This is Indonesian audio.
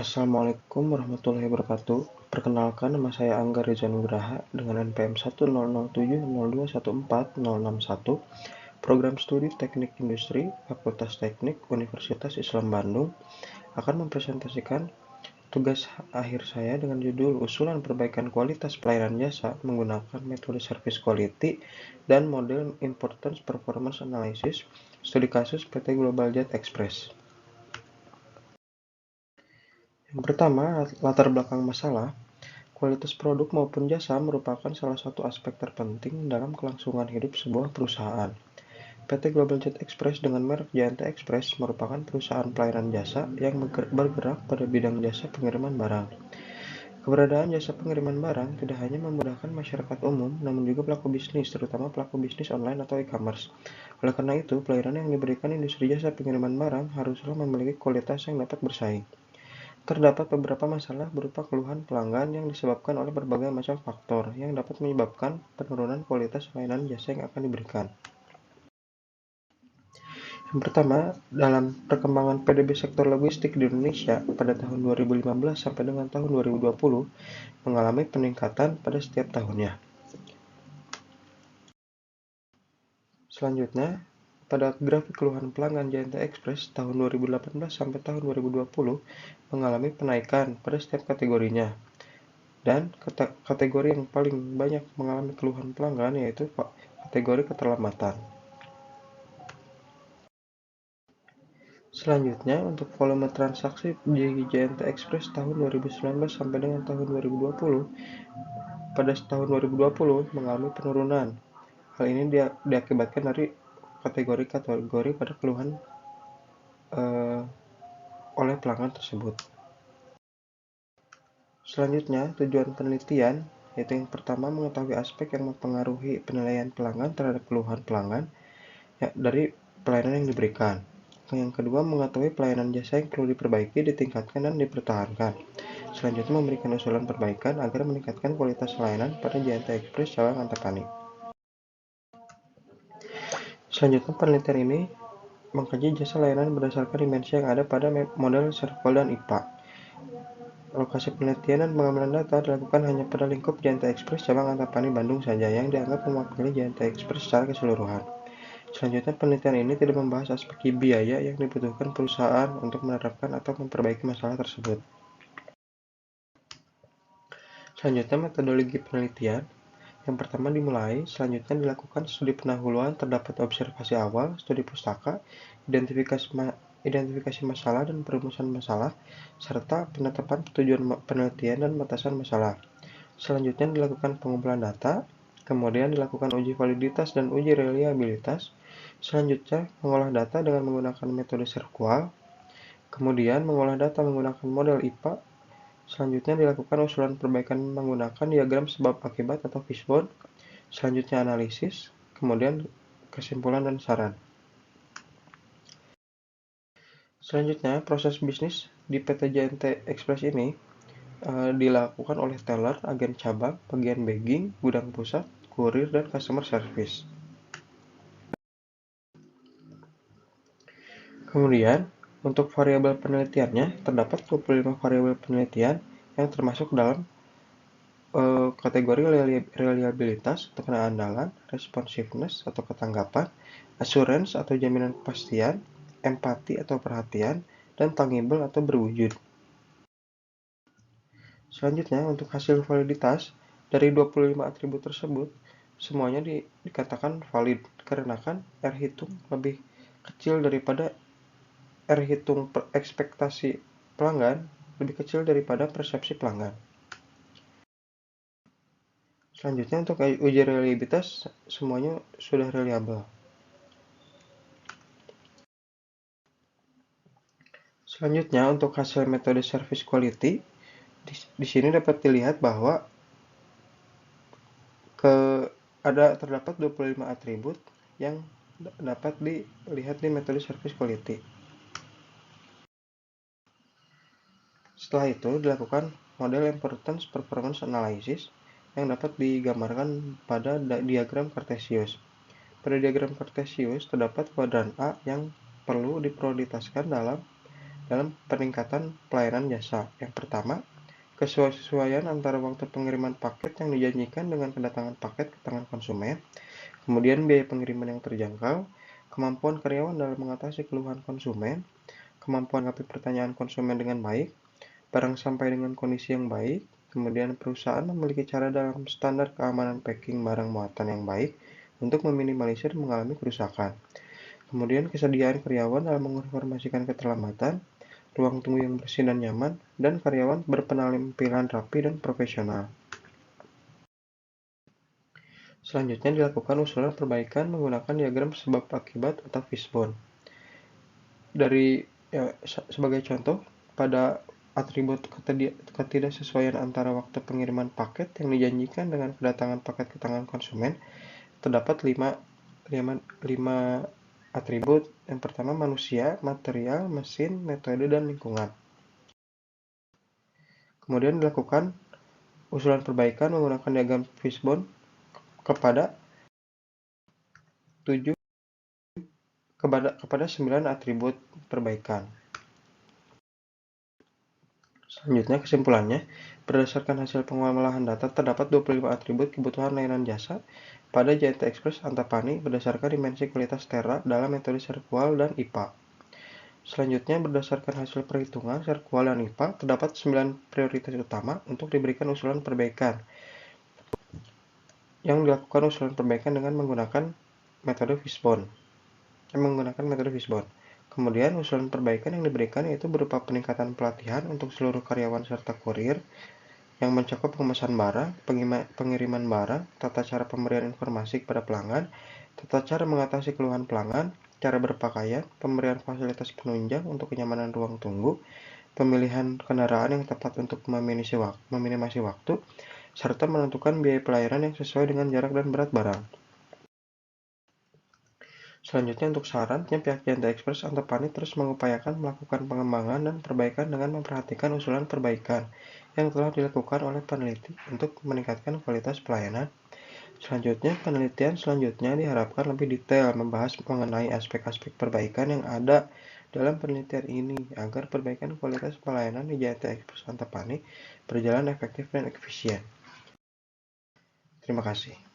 Assalamualaikum warahmatullahi wabarakatuh. Perkenalkan, nama saya Angga Reza Nugraha dengan NPM 10070214061, Program Studi Teknik Industri, Fakultas Teknik, Universitas Islam Bandung, akan mempresentasikan tugas akhir saya dengan judul Usulan Perbaikan Kualitas Pelayanan Jasa menggunakan metode Service Quality dan model Importance Performance Analysis, studi kasus PT Global Jet Express. Yang pertama, latar belakang masalah. Kualitas produk maupun jasa merupakan salah satu aspek terpenting dalam kelangsungan hidup sebuah perusahaan. PT Global Jet Express dengan merek JNT Express merupakan perusahaan pelayanan jasa yang bergerak pada bidang jasa pengiriman barang. Keberadaan jasa pengiriman barang tidak hanya memudahkan masyarakat umum, namun juga pelaku bisnis, terutama pelaku bisnis online atau e-commerce. Oleh karena itu, pelayanan yang diberikan industri jasa pengiriman barang haruslah memiliki kualitas yang dapat bersaing. Terdapat beberapa masalah berupa keluhan pelanggan yang disebabkan oleh berbagai macam faktor yang dapat menyebabkan penurunan kualitas layanan jasa yang akan diberikan. Yang pertama, dalam perkembangan PDB sektor logistik di Indonesia pada tahun 2015 sampai dengan tahun 2020 mengalami peningkatan pada setiap tahunnya. Selanjutnya, pada grafik keluhan pelanggan JNT Express tahun 2018 sampai tahun 2020 mengalami penaikan pada setiap kategorinya. Dan kategori yang paling banyak mengalami keluhan pelanggan yaitu kategori keterlambatan. Selanjutnya, untuk volume transaksi di JNT Express tahun 2019 sampai dengan tahun 2020, pada tahun 2020 mengalami penurunan. Hal ini diakibatkan dari kategori-kategori pada keluhan oleh pelanggan tersebut. Selanjutnya, tujuan penelitian yaitu yang pertama mengetahui aspek yang mempengaruhi penilaian pelanggan terhadap keluhan pelanggan dari pelayanan yang diberikan. Yang kedua, mengetahui pelayanan jasa yang perlu diperbaiki, ditingkatkan, dan dipertahankan. Selanjutnya, memberikan usulan perbaikan agar meningkatkan kualitas layanan pada JNT Express Cawang Antapani. Selanjutnya, penelitian ini mengkaji jasa layanan berdasarkan dimensi yang ada pada model Serval dan IPA. Lokasi penelitian dan pengambilan data dilakukan hanya pada lingkup JNT Express Cabang Antapani Bandung saja yang dianggap mewakili JNT Express secara keseluruhan. Selanjutnya, penelitian ini tidak membahas aspek biaya yang dibutuhkan perusahaan untuk menerapkan atau memperbaiki masalah tersebut. Selanjutnya, metodologi penelitian. Yang pertama dimulai, selanjutnya dilakukan studi pendahuluan, terdapat observasi awal, studi pustaka, identifikasi masalah dan perumusan masalah, serta penetapan tujuan penelitian dan batasan masalah. Selanjutnya dilakukan pengumpulan data, kemudian dilakukan uji validitas dan uji reliabilitas. Selanjutnya, mengolah data dengan menggunakan metode SERVQUAL, kemudian mengolah data menggunakan model IPA. Selanjutnya dilakukan usulan perbaikan menggunakan diagram sebab akibat atau fishbone. Selanjutnya analisis, kemudian kesimpulan dan saran. Selanjutnya, proses bisnis di PT JNT Express ini dilakukan oleh teller, agen cabang, bagian bagging, gudang pusat, kurir, dan customer service. Kemudian, untuk variabel penelitiannya, terdapat 25 variabel penelitian yang termasuk dalam kategori reliabilitas atau keandalan, responsiveness atau ketanggapan, assurance atau jaminan kepastian, empati atau perhatian, dan tangible atau berwujud. Selanjutnya, untuk hasil validitas, dari 25 atribut tersebut, semuanya dikatakan valid, karena R hitung lebih kecil daripada R hitung ekspektasi pelanggan, lebih kecil daripada persepsi pelanggan. Selanjutnya, untuk uji reliabilitas, semuanya sudah reliable. Selanjutnya, untuk hasil metode service quality, di sini dapat dilihat bahwa terdapat 25 atribut yang dapat dilihat di metode service quality. Setelah itu, dilakukan model Importance Performance Analysis yang dapat digambarkan pada diagram Cartesius. Pada diagram Cartesius, terdapat kuadran A yang perlu diprioritaskan dalam dalam peningkatan pelayanan jasa. Yang pertama, kesesuaian antara waktu pengiriman paket yang dijanjikan dengan kedatangan paket ke tangan konsumen, kemudian biaya pengiriman yang terjangkau, kemampuan karyawan dalam mengatasi keluhan konsumen, kemampuan menanggapi pertanyaan konsumen dengan baik, barang sampai dengan kondisi yang baik, kemudian perusahaan memiliki cara dalam standar keamanan packing barang muatan yang baik untuk meminimalisir mengalami kerusakan. Kemudian kesediaan karyawan dalam menginformasikan keterlambatan, ruang tunggu yang bersih dan nyaman, dan karyawan berpenampilan rapi dan profesional. Selanjutnya dilakukan usulan perbaikan menggunakan diagram sebab akibat atau fishbone. Sebagai contoh, pada atribut ketidaksesuaian antara waktu pengiriman paket yang dijanjikan dengan kedatangan paket ke tangan konsumen, terdapat 5 atribut. Yang pertama, manusia, material, mesin, metode, dan lingkungan. Kemudian dilakukan usulan perbaikan menggunakan diagram fishbone kepada 9 atribut perbaikan. Selanjutnya, kesimpulannya, berdasarkan hasil pengolahan data, terdapat 25 atribut kebutuhan layanan jasa pada JNT Express Antapani berdasarkan dimensi kualitas Terra dalam metode Serqual dan IPA. Selanjutnya, berdasarkan hasil perhitungan Serqual dan IPA, terdapat 9 prioritas utama untuk diberikan usulan perbaikan. Yang dilakukan usulan perbaikan dengan menggunakan metode fishbone. Kemudian, usulan perbaikan yang diberikan yaitu berupa peningkatan pelatihan untuk seluruh karyawan serta kurir, yang mencakup pemesan barang, pengiriman barang, tata cara pemberian informasi kepada pelanggan, tata cara mengatasi keluhan pelanggan, cara berpakaian, pemberian fasilitas penunjang untuk kenyamanan ruang tunggu, pemilihan kendaraan yang tepat untuk meminimasi waktu, serta menentukan biaya pelayanan yang sesuai dengan jarak dan berat barang. Selanjutnya, untuk sarannya, pihak JNT Express Antapani terus mengupayakan melakukan pengembangan dan perbaikan dengan memperhatikan usulan perbaikan yang telah dilakukan oleh peneliti untuk meningkatkan kualitas pelayanan. Selanjutnya, penelitian selanjutnya diharapkan lebih detail membahas mengenai aspek-aspek perbaikan yang ada dalam penelitian ini agar perbaikan kualitas pelayanan di JNT Express Antapani berjalan efektif dan efisien. Terima kasih.